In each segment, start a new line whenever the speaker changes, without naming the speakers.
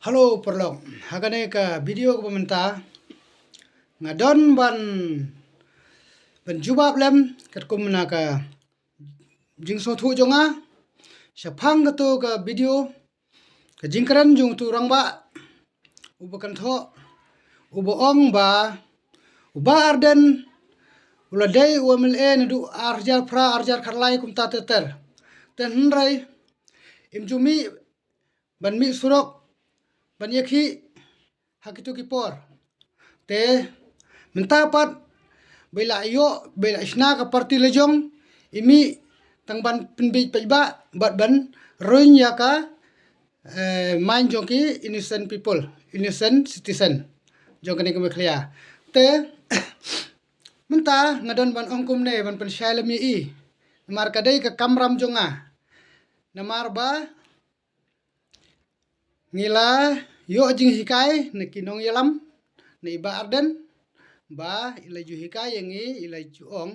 Halo perlong, hagane ka video ko pemerintah ngadon ban jubab lem kat kumna ka jingso thu jonga syapang to ka video ka jingkran jung tu rangba ubakan tho ubo ong ba uba arden uladai UMLA nadu arjar pra arjar kharlai kum ta ter ten rai imjumi ban mi surok ban yakhi hakitu kipor te minta pat bela yo bela isna ka parti lejong imi tangban pinbi paiba bat ban ruin ya ka main jongki innocent people innocent citizen jong kani kami clear te minta ngadon ban ongkum ne ban pen shalam i mar kadai ka kamram jonga namar ba ngila yo jing hikai ne kinong yalam ne iba arden ba ila ju hikai yangi ila ju ong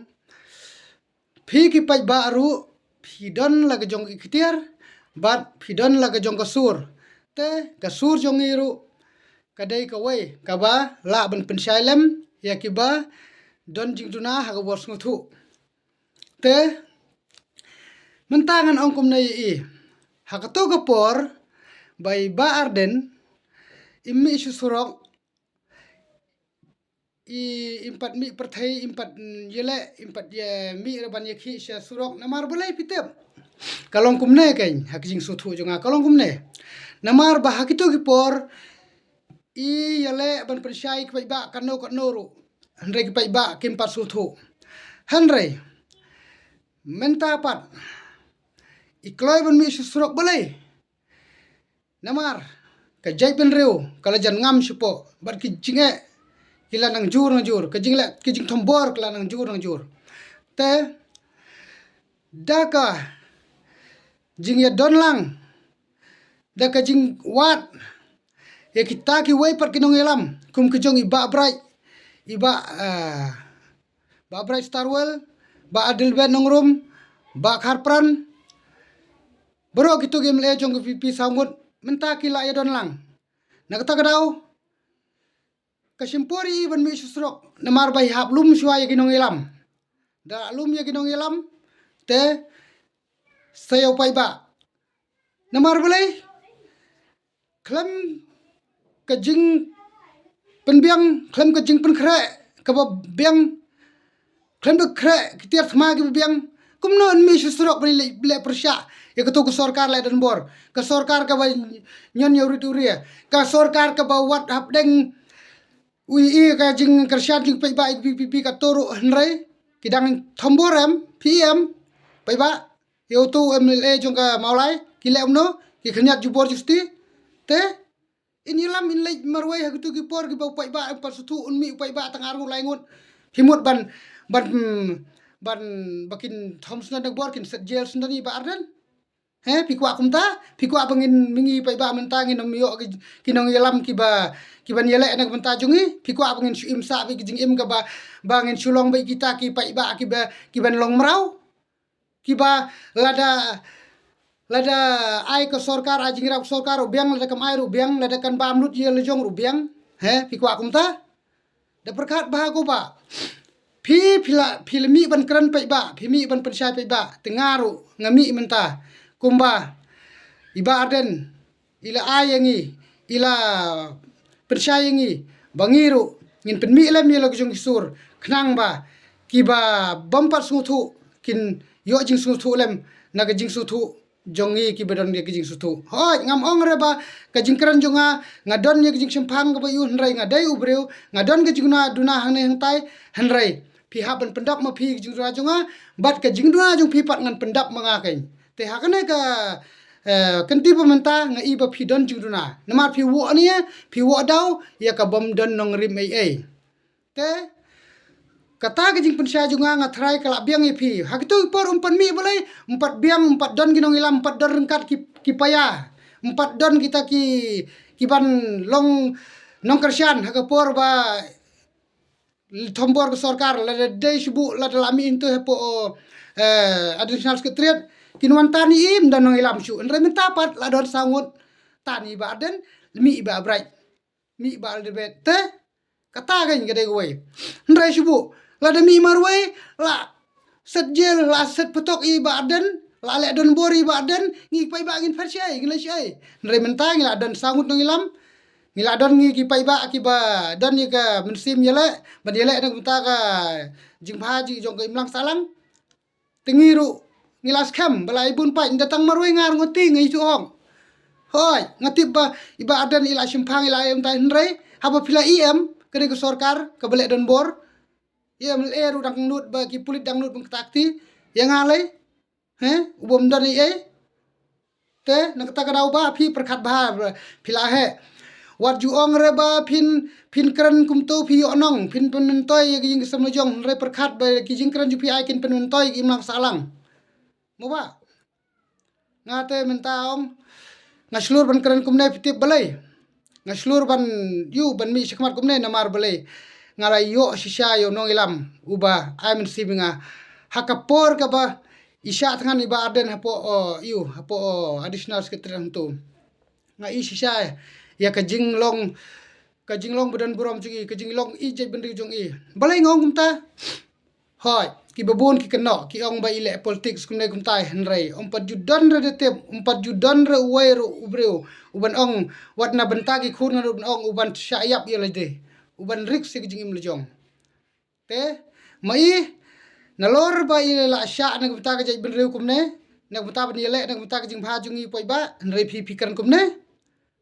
phi ki pai ba ru phi don la ga jong ikhtiar bat phi don la ga jong kasur te kasur jong iru kadai ka wai ka ba la ban pen shailem ya ki ba don jing tuna ha ga bos nguthu te mentangan ongkum nei i ha ka to ga por bai ba arden imi isu surok i impat mi perthai impat yele impat ye mi reban yakhi sya surok namar bulai pitep kalong kumne kain hakjing suthu jonga kalong kumne namar ba hakitu gipor i yele ban persyai ke ba kano ru hanre ke ba kimpat suthu hanre menta pat ikloi ban mi isu surok bulai namar ka jai pen reu kala jan ngam supo bat ki jinge kila nang jur ka jing thombor kala nang jur te daka jing ya don lang daka jing wat ya kita ki wai pat kinong elam kum ki jong iba brai iba ba brai starwell ba adil ben nongrum ba kharpran bro kitu game le jong pi sangut menta kila ya don lang nakata kadau kasimpori ban mi susrok namar bai hap lum shwa ya kinong ilam da lum ya kinong ilam te sayo pai ba namar balai klam kajing penbiang klam kajing pen khre ka ba biang klam de khre kitiar thma ki biang kumnon mi susrok bali le persya ya ketu ke sarkar le dan bor ke sarkar ka ba nyon yuria ka sarkar ka ba wat hap deng ui ka jing kersyat jing pai ba pi ka toru hnrai kidang thomboram pm pai ba yo tu MLA jong ka maulai kile umno ki khanyat jubor justi te inilam in lai marwai ha tu ki por ki pai ba pas tu unmi pai ba tangar ngu lai ngut himut ban bakin thomsna dak bor kin set jail sundani ba ardan pikwa kumta pikwa bangin mingi pai ba mentangin nom yo kinong yelam kiban yele anak menta jungi pikwa bangin su imsa bi jing im ka ba bangin sulong bai kita ki pai ba kiban long merau kiba lada ai ka sarkar ajing rap sarkar ubiang lada kam ai rubiang lada kan bamlut ye lejong rubiang pikwa kumta da perkat bahago ba filmi ban kran pai ba phimi ban pensai pai ba tengaru ngami menta kumba iba arden ila ayangi ila persyayangi bangiru ngin penmi lam ye log jong sur khnang ba kiba bampat suthu kin yo jing suthu lem naga jing suthu jongi ki badon ye jing suthu hoi ngam ong re ba ka jing kran jonga ngadon ye jing semphang ga ba yu hnrai ngadai ubreu ngadon ga jingna duna hang ne hangtai hanrai pi haban pendap ma pi jing ra jonga bat ka jing duna jong pi pat ngan pendap manga kai te hakane ka kenti pemerintah nga iba phi don juduna namar phi wo ania phi wo dau ya ka bom don nong rim ai te kata ka jing pensya junga nga thrai kala biang i phi hakitu por umpan mi balai empat biang empat don ginong ilam empat don rengkat ki paya empat don kita ki ban long nong kersian hakapor ba thombor ke sarkar la dei subu la lami into hepo additional secretariat kinwan tani im dan nong ilam su andre mentapat la dor sangut tani ba den mi ba bright mi ba de bet te kata kan gede gue ndrai subu la de mi marwe la set jel la set petok i ba den la le don bori ba den ngi pai ba ngin farsiai ngile sai ndrai mentang la don sangut nong ilam ngila don ngi ki pai ba ki ba don ni ka mensim yele ban yele nak ta ka jing phaji jong ka imlang salang tengiru ngilas kham balai bun pai datang marwe ngar ngoti ngai su ong hoi ngati ba iba adan ila simpang ila em tai ndrei haba pila im kene ke sorkar ke belek don bor im eru dang nut ba ki pulit dang nut bang takti yang alai ubom don i te nak ta ka dau ba phi perkhat ba pila he wat ju ong re ba phin kran kum to phi onong phin pen toy gi sam jong re perkhat ba ki jing kran ju phi ai kin pen toy gi mang salang mo ba ngate menta ong ngaslur ban kran kum ne pitip balai ngaslur ban yu ban mi sikmat kum ne namar balai ngarai yo sisa yo nong ilam uba ai men sibinga hakapor ka ba isya tangan iba aden hapo yu hapo additional sekretariat tu ngai sisa ya ka jinglong badan buram jungi ka jinglong i je bendi jong i balai ngong kumta hoi ki babon ki keno ki ong ba ile politics kumne kumtai henrei ompat judan re detep ompat judan re uwai ro ubreu uban ong wat na bentagi khur ngan ong uban syayap ye lede uban rik si jingim lejong te mai nalor ba ile la sya na kumta ka je benreu kumne na kumta ban ile na kumta ka jing bha jungi poi ba henrei phi pikan kumne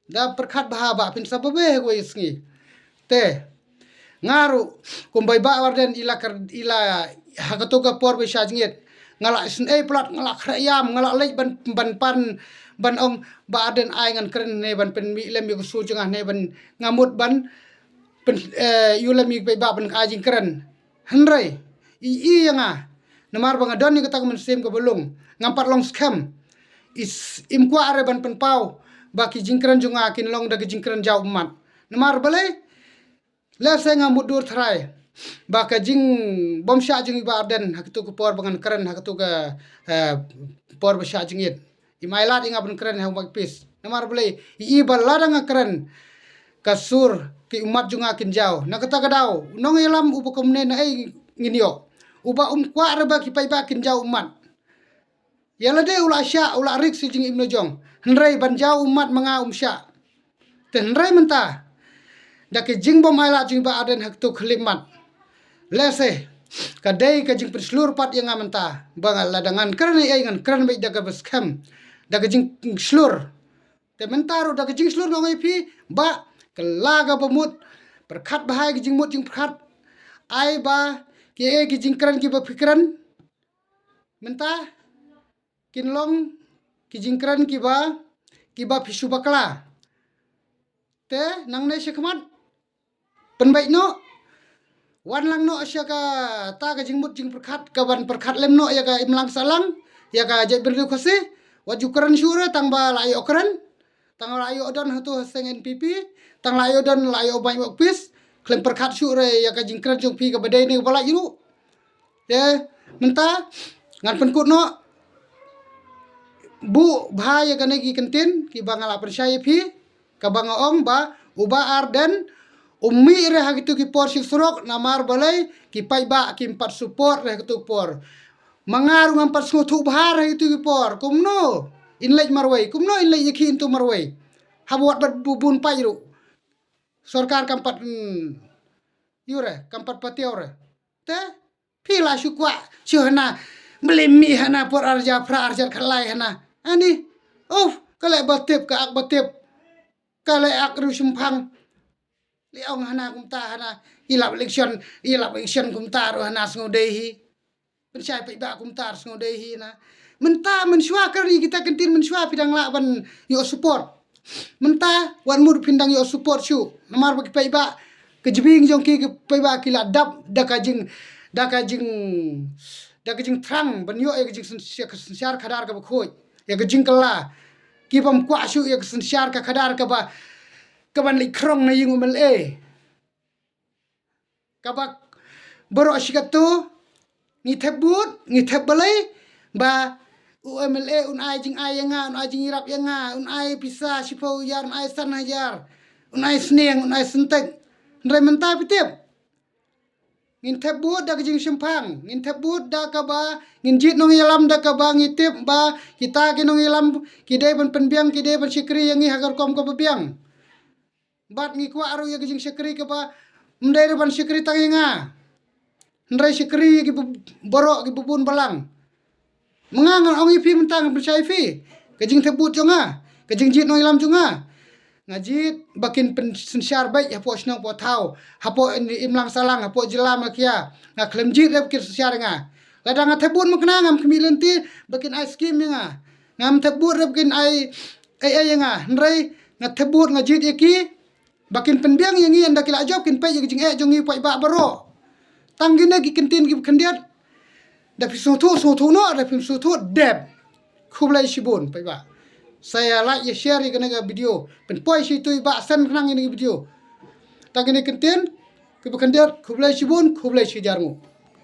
da perkhat bahaba pin sababe go isngi te ngaru kumbai ba warden ila hakatoga por be shajnget ngala sn plat ngala khrayam ngala lej ban ban ong ba den ai ngan kren ne ban pen mi lem yo su janga ne ban ngamut ban pen yu lem mi ba ban ajing kren henrei i yanga namar bang don ni kata men sem ke belung ngampat long scam is imkwa are ban pen pau baki jingkran junga kin long da jingkran jau mat namar balai la senga mudur thrai baka jing bom sha jing ba den haktu ko por bangan kran haktu ka por ba sha jingit imailat inga ban kran ha bak pis namar balai i baladang kran kasur ki umat junga kin jau nakata kadau nong ilam upakomne na ai nginyo uba kwa reba ki pai ba kin jau umat yala de ula sya ula rik si jing ibnu jong henrei banjau umat manga sya te henrei menta da ke jing bom ala jing ba aden hak tu khlimat lese ka dei ka jing perslur pat yang menta bangal ladangan karena ai ngan kran bai da ka beskem da ke jing slur te mentaro da ke jing slur ngai pi ba kelaga pemut perkhat bahai ke jing mut jing perkhat ai ba ke jing kran ki ba pikiran menta kinlong ki jingkran ki ba fisu bakla te nang ne sekmat penbaik no wan lang no sya ka ta ka jingmut jing perkhat ka ban perkhat lem no ya ka imlang salang ya ka je berdu khose wajukran syura tang ba lai okran tang lai odon hatu seng NPP tang lai odon lai obai wakpis klem perkhat syura ya ka jingkran jong pi ka badai ne bala iru te menta ngan penkut no bu bahaya kane ki kentin ki bangala percaya phi ka bangaong ba uba arden ummi re hagitu ki por surok namar balai ki pai ba ki empat support re hagitu por mangaru ngampat sutu bahar hagitu ki por kumno inlej marwai kumno inlej ki intu marwai habuat bubun pairu sorkar kampat yure kampat patiore te phi la syukwa syhana melimi hana por arja pra arja khalai hana ani kale batip ka ak batip kale ak ru simpang li ong hana kumta hana ilap election kumta ro hana sngodehi pensai pe ba kumta sngodehi na menta mensua kari kita kentin mensua pidang la ban yo support menta wan mur pindang yo support syu namar bagi pe ba kejbing jong ki pe ba kila dap dakajing trang ban yo e jing siar khadar ka khoi ya ke jingkala ki pam kwa shu ya sensyar ka khadar ka ba ban li krong na yung umel ka ba boro shikatu ngi thebut ngi thebalai ba UMLA un ai jing ai yanga un ai jing irap yanga un ai pisa sipau yar un ai san hajar un ai sneng un ai sentek ndrai mentai pitip ngin tebut da jing simpang ngin tebut da ka ba ngin jit nong yalam da ka ba ngitip ba kita ke nong yalam kidai ban penbiang kidai ban sikri yangi hagar kom ko biang bat ngi kwa aru ya jing sikri ka ba ndai ban sikri tang yanga ndrai sikri ki borok ki bubun balang mengangan ong ipi mentang percaya fi kejing tebut jonga kejing jit nong ilam jonga ngajit bakin pensiar baik ya po snong po thau hapo imlang salang hapo jelam akia nga klem jit rep kir siar nga ladang tebut makna ngam kemilenti bakin ice cream nga ngam tebut rep kin ai nga ndrai nga tebut ngajit iki bakin penbiang yangi anda kila job kin pe jing jongi pai ba baro tanggine ki kentin ki kendiat da pisu tu no da pisu tu deb kublai shibun pai ba saya like ya share ya kena video pen poi si tu ba sen kenang ini video tanggine kentin ki kendiat kublai shibun kublai shijarmu